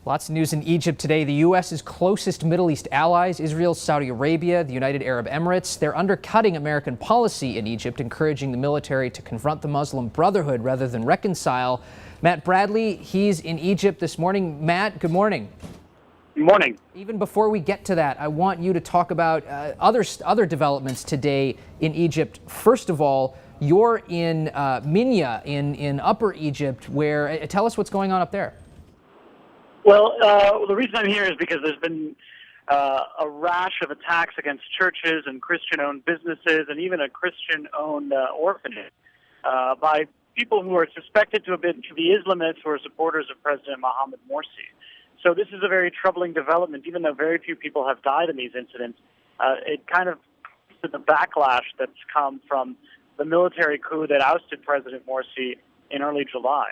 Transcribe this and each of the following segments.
Lots of news in Egypt today. The U.S.'s closest Middle East allies, Israel, Saudi Arabia, the United Arab Emirates, they're undercutting American policy in Egypt, encouraging the military to confront the Muslim Brotherhood rather than reconcile. Matt Bradley, he's in Egypt this morning. Matt, good morning. Good morning. Even before we get to that, I want you to talk about other developments today in Egypt. First of all, you're in Minya in Upper Egypt, where tell us what's going on up there. Well, the reason I'm here is because there's been a rash of attacks against churches and Christian-owned businesses and even a Christian-owned orphanage by people who are suspected to have been the Islamists who are supporters of President Mohamed Morsi. So this is a very troubling development. Even though very few people have died in these incidents, it kind of to the backlash that's come from the military coup that ousted President Morsi in early July.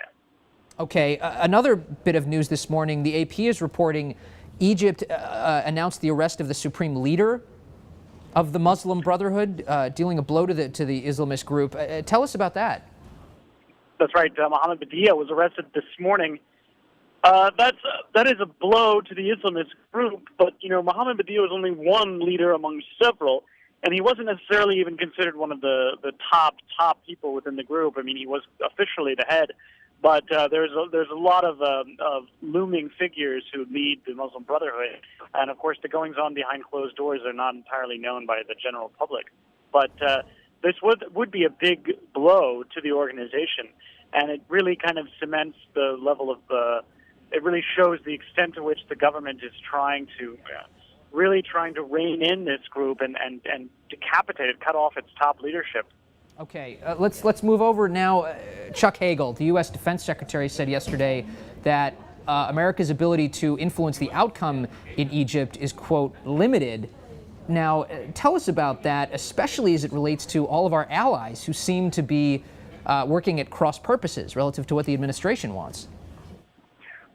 Okay, another bit of news this morning. The AP is reporting Egypt announced the arrest of the supreme leader of the Muslim Brotherhood, dealing a blow to the Islamist group. Tell us about that. That's right. Mohamed Badia was arrested this morning. That is a blow to the Islamist group, but Mohamed Badia was only one leader among several, and he wasn't necessarily even considered one of the top people within the group. I mean, he was officially the head. But there's a lot of looming figures who lead the Muslim Brotherhood, and of course the goings-on behind closed doors are not entirely known by the general public. But this would be a big blow to the organization, and it really kind of cements the level of it really shows the extent to which the government is trying to rein in this group and decapitate it, cut off its top leadership. Okay, let's move over now. Chuck Hagel, the U.S. Defense Secretary, said yesterday that America's ability to influence the outcome in Egypt is, quote, limited. Now, tell us about that, especially as it relates to all of our allies who seem to be working at cross purposes relative to what the administration wants.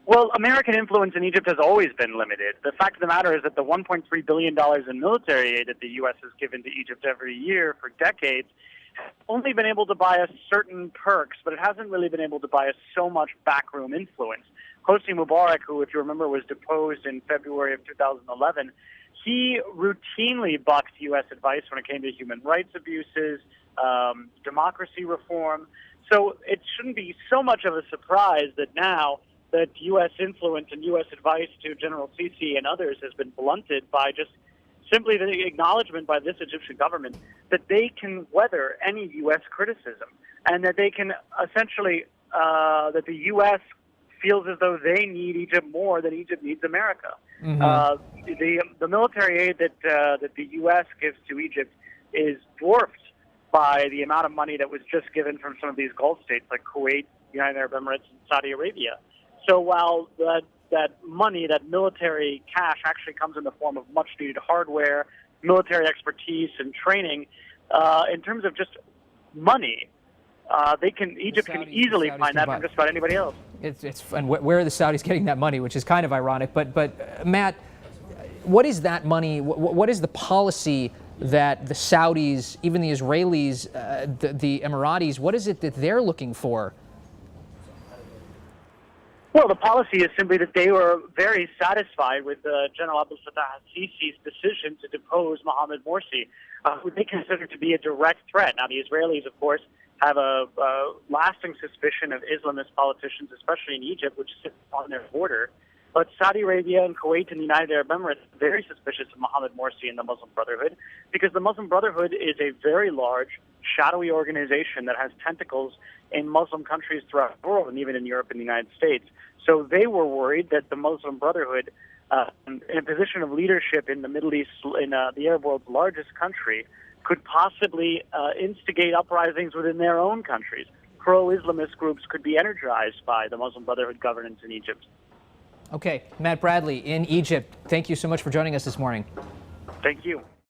Well, American influence in Egypt has always been limited. The fact of the matter is that the $1.3 billion in military aid that the U.S. has given to Egypt every year for decades only been able to buy us certain perks, but it hasn't really been able to buy us so much backroom influence. Hosni Mubarak, who, if you remember, was deposed in February of 2011, he routinely bucked U.S. advice when it came to human rights abuses, democracy reform. So it shouldn't be so much of a surprise that now that U.S. influence and U.S. advice to General Sisi and others has been blunted by just simply the acknowledgement by this Egyptian government that they can weather any U.S. criticism, and that they can essentially, that the U.S. feels as though they need Egypt more than Egypt needs America. Mm-hmm. The military aid that the U.S. gives to Egypt is dwarfed by the amount of money that was just given from some of these Gulf states like Kuwait, United Arab Emirates, and Saudi Arabia. So while that money, that military cash, actually comes in the form of much-needed hardware, military expertise, and training, in terms of just money, Egypt can easily find that from just about anybody else. And where are the Saudis getting that money, which is kind of ironic. But Matt, what is that money? What is the policy that the Saudis, even the Israelis, the Emiratis, what is it that they're looking for? Well, the policy is simply that they were very satisfied with General Abdel Fattah al-Sisi's decision to depose Mohamed Morsi, who they consider to be a direct threat. Now, the Israelis, of course, have a lasting suspicion of Islamist politicians, especially in Egypt, which sits on their border. But Saudi Arabia and Kuwait and the United Arab Emirates are very suspicious of Mohamed Morsi and the Muslim Brotherhood, because the Muslim Brotherhood is a very large, shadowy organization that has tentacles in Muslim countries throughout the world and even in Europe and the United States. So they were worried that the Muslim Brotherhood, in a position of leadership in the Middle East, in the Arab world's largest country, could possibly instigate uprisings within their own countries. Pro-Islamist groups could be energized by the Muslim Brotherhood governance in Egypt. Okay, Matt Bradley in Egypt, thank you so much for joining us this morning. Thank you.